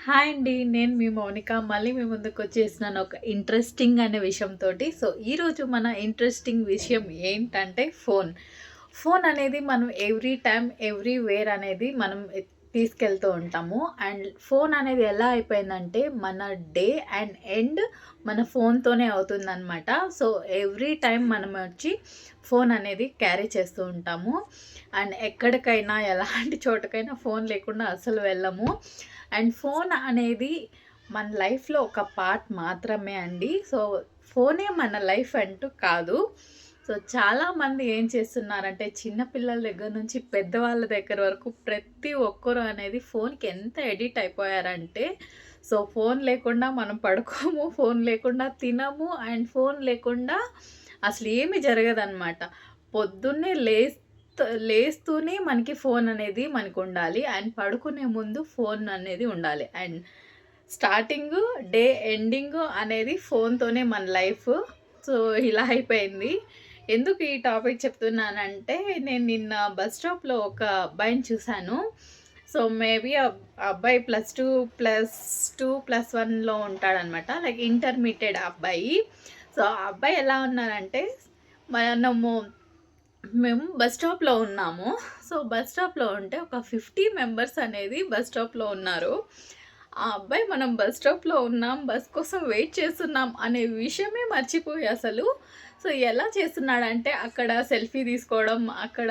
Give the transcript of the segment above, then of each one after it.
Hi అండి. నేను మీ మౌనిక. మళ్ళీ మీ ముందుకొచ్చేసినాను ఒక ఇంట్రెస్టింగ్ అనే విషయంతోటి. సో, ఈరోజు మన ఇంట్రెస్టింగ్ విషయం ఏంటంటే ఫోన్. ఫోన్ అనేది మనం ఎవ్రీ టైమ్, ఎవ్రీవేర్ అనేది మనం తీసుకెళ్తూ ఉంటాము. అండ్ ఫోన్ అనేది ఎలా అయిపోయిందంటే మన డే అండ్ ఎండ్ మన ఫోన్‌తోనే అవుతుందనమాట. సో, ఎవ్రీ టైమ్ మనం వచ్చి ఫోన్ అనేది క్యారీ చేస్తూ ఉంటాము. అండ్ ఎక్కడికైనా ఎలాంటి చోటకైనా ఫోన్ లేకుండా అస్సలు వెళ్ళము. అండ్ ఫోన్ అనేది మన లైఫ్‌లో ఒక పార్ట్ మాత్రమే అండి. సో, ఫోనే మన లైఫ్ అంటూ కాదు. సో, చాలామంది ఏం చేస్తున్నారంటే చిన్న పిల్లల దగ్గర నుంచి పెద్దవాళ్ళ దగ్గర వరకు ప్రతి ఒక్కరు అనేది ఫోన్‌కి ఎంత ఎడిక్ట్ అయిపోయారంటే, సో, ఫోన్ లేకుండా మనం పడుకోము, ఫోన్ లేకుండా తినము, అండ్ ఫోన్ లేకుండా అసలు ఏమి జరగదనమాట. పొద్దున్నే లేస్తూనే మనకి ఫోన్ అనేది మనకుండాలి. అండ్ పడుకునే ముందు ఫోన్ అనేది ఉండాలి. అండ్ స్టార్టింగు, డే ఎండింగు అనేది ఫోన్‌తోనే మన లైఫ్. సో, ఇలా అయిపోయింది. ఎందుకు ఈ టాపిక్ చెప్తున్నానంటే, నేను నిన్న బస్ స్టాప్‌లో ఒక అబ్బాయిని చూసాను. సో, మేబీ అబ్బాయి +2, +1లో ఉంటాడనమాట. లైక్ ఇంటర్మీడియేట్ అబ్బాయి. సో, ఆ అబ్బాయి ఎలా ఉన్నారంటే, మనము మేము బస్ స్టాప్‌లో ఉన్నాము. సో, బస్ స్టాప్‌లో ఉంటే ఒక 50 మెంబర్స్ అనేది బస్ స్టాప్‌లో ఉన్నారు. ఆ అబ్బాయి మనం బస్ స్టాప్‌లో ఉన్నాం, బస్ కోసం వెయిట్ చేస్తున్నాం అనే విషయమే మర్చిపోయి అసలు. సో, ఎలా చేస్తున్నాడంటే అక్కడ సెల్ఫీ తీసుకోవడం, అక్కడ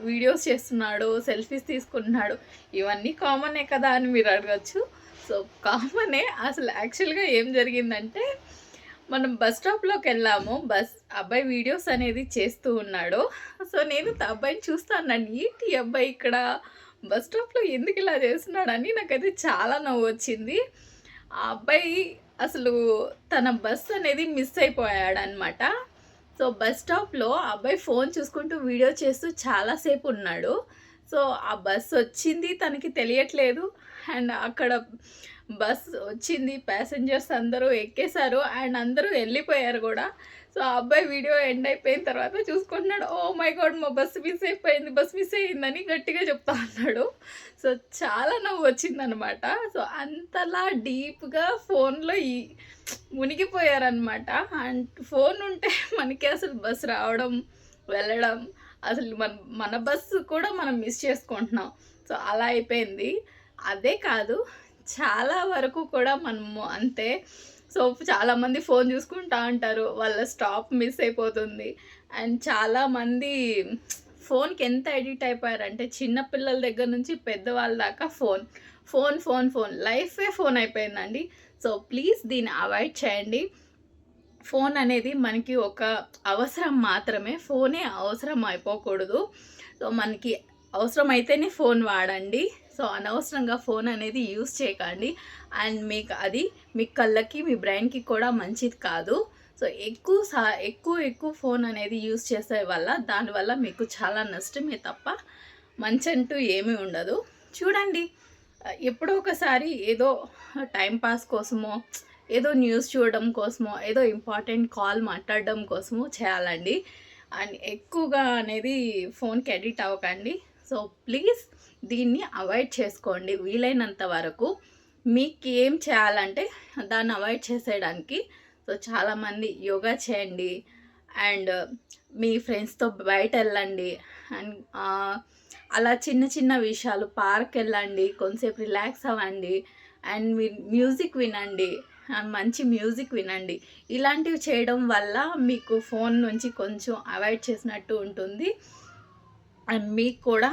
వీడియోస్ చేస్తున్నాడు, సెల్ఫీస్ తీసుకుంటున్నాడు. ఇవన్నీ కామనే కదా అని మీరు అడగొచ్చు. సో, కామనే. అసలు యాక్చువల్‌గా ఏం జరిగిందంటే మనం బస్ స్టాప్‌లోకెళ్ళాము. అబ్బాయి వీడియోస్ అనేది చేస్తూ ఉన్నాడు. సో, నేను అబ్బాయిని చూస్తా ఉన్నాను. ఏంటి ఈ అబ్బాయి ఇక్కడ బస్ స్టాప్‌లో ఎందుకిలా చేస్తున్నాడని నాకైతే చాలా నవ్వొచ్చింది. ఆ అబ్బాయి అసలు తన బస్ అనేది మిస్ అయిపోయాడనమాట. సో, బస్ స్టాప్‌లో ఆ అబ్బాయి ఫోన్ చూసుకుంటూ వీడియో చేస్తూ చాలా సేపు ఉన్నాడు. సో, ఆ బస్ వచ్చింది తనకి తెలియట్లేదు. అండ్ అక్కడ బస్ వచ్చింది. ప్యాసింజర్స్ అందరూ ఎక్కేసారు. అండ్ అందరూ ఎళ్ళిపోయారు గూడా. సో, ఆ అబ్బాయి వీడియో ఎండ్ అయిపోయిన తర్వాత చూసుకుంటున్నాడు. Oh my God! మా బస్ మిస్ అయిపోయింది, బస్ మిస్ అయిందని గట్టిగా చెప్తా ఉన్నాడు. సో, చాలా నవ్వొచ్చిందనమాట. సో, అంతలా డీప్‌గా ఫోన్‌లో మునిగిపోయారనమాట. అండ్ ఫోన్ ఉంటే మనకి అసలు బస్ రావడం, వెళ్ళడం అసలు మన బస్సు కూడా మనం మిస్ చేసుకుంటున్నాం. సో, అలా అయిపోయింది. అదే కాదు, చాలా వరకు కూడా మనము అంతే. సో, చాలామంది ఫోన్ చూసుకుంటా ఉంటారు. వాళ్ళ స్టాప్ మిస్ అయిపోతుంది. అండ్ చాలామంది ఫోన్‌కి ఎంత అడిక్ట్ అయిపోయారంటే చిన్న పిల్లల దగ్గర నుంచి పెద్దవాళ్ళ దాకా ఫోన్. Phone, phone, phone. లైఫే ఫోన్ అయిపోయిందండి. సో, ప్లీజ్ దీన్ని అవాయిడ్ చేయండి. ఫోన్ అనేది మనకి ఒక అవసరం మాత్రమే. ఫోనే అవసరం అయిపోకూడదు. సో, మనకి అవసరమైతేనే ఫోన్ వాడండి. సో, అనవసరంగా ఫోన్ అనేది యూజ్ చేయకండి. అండ్ మీ కళ్ళకి, మీ బ్రెయిన్‌కి కూడా మంచిది కాదు. సో, ఎక్కువ ఫోన్ అనేది యూజ్ చేసే వల్ల దానివల్ల మీకు చాలా నష్టమే తప్ప మంచంటూ ఏమీ ఉండదు. చూడండి, ఎప్పుడో ఒకసారి ఏదో టైం పాస్ కోసమో, ఏదో న్యూస్ చూడడం కోసమో, ఏదో ఇంపార్టెంట్ కాల్ మాట్లాడడం కోసమో చేయాలండి. అండ్ ఎక్కువగా అనేది ఫోన్‌కి అడిక్ట్ అవ్వకండి. సో, ప్లీజ్ దీన్ని అవాయిడ్ చేసుకోండి వీలైనంత వరకు. మీకేం చేయాలంటే దాన్ని అవాయిడ్ చేసేయడానికి సో, చాలామంది యోగా చేయండి. అండ్ మీ ఫ్రెండ్స్‌తో బయటెళ్ళండి. అండ్ అలా చిన్న చిన్న విషయాలు పార్క్‌కెళ్ళండి. కొంతసేపు రిలాక్స్ అవ్వండి. అండ్ మీరు మ్యూజిక్ వినండి. మంచి మ్యూజిక్ వినండి. ఇలాంటివి చేయడం వల్ల మీకు ఫోన్ నుంచి కొంచెం అవాయిడ్ చేసినట్టు ఉంటుంది. అండ్ మీకు కూడా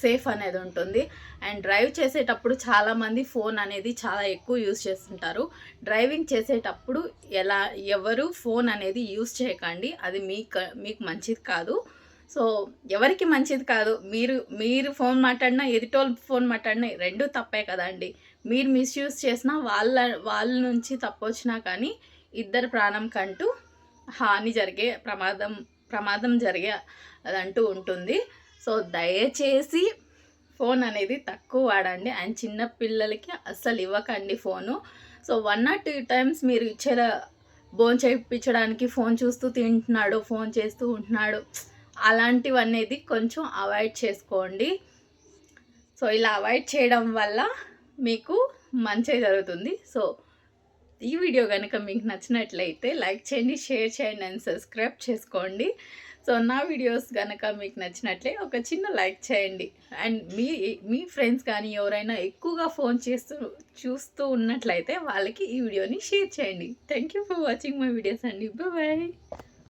సేఫ్ అనేది ఉంటుంది. అండ్ డ్రైవ్ చేసేటప్పుడు చాలామంది ఫోన్ అనేది చాలా ఎక్కువ యూజ్ చేస్తుంటారు. డ్రైవింగ్ చేసేటప్పుడు ఎవరు ఫోన్ అనేది యూజ్ చేయకండి. అది మీకు మంచిది కాదు. సో, ఎవరికి మంచిది కాదు. మీరు ఫోన్ మాట్లాడినా, ఎదుటోళ్ళు ఫోన్ మాట్లాడినా 2 తప్పే కదండీ. మీరు మిస్‌యూజ్ చేసినా వాళ్ళ నుంచి తప్పొచ్చినా కానీ ఇద్దరి ప్రాణంకంటూ హాని జరిగే ప్రమాదం జరిగే అదంటూ ఉంటుంది. సో, దయచేసి ఫోన్ అనేది తక్కువ వాడండి. అండ్ చిన్న పిల్లలకి అస్సలు ఇవ్వకండి ఫోను. సో, 1 ఆర్ 2 టైమ్స్ మీరు భోంచేపించడానికి ఫోన్ చూస్తూ తింటున్నాడు, ఫోన్ చేస్తూ ఉంటున్నాడు. అలాంటివనేది కొంచెం అవాయిడ్ చేసుకోండి. సో, ఇలా అవాయిడ్ చేయడం వల్ల మీకు మంచే జరుగుతుంది. సో ఈ వీడియో గనుక మీకు నచ్చినట్లయితే లైక్ చేయండి, షేర్ చేయండి అండ్ సబ్స్క్రైబ్ చేసుకోండి. సో నా వీడియోస్ గనక మీకు నచ్చినట్లే ఒక చిన్న లైక్ చేయండి. అండ్ మీ ఫ్రెండ్స్ కానీ ఎవరైనా ఎక్కువగా ఫోన్ చూస్తూ ఉన్నట్లయితే వాళ్ళకి ఈ వీడియోని షేర్ చేయండి. Thank you for watching my videos అండి. బాయ్.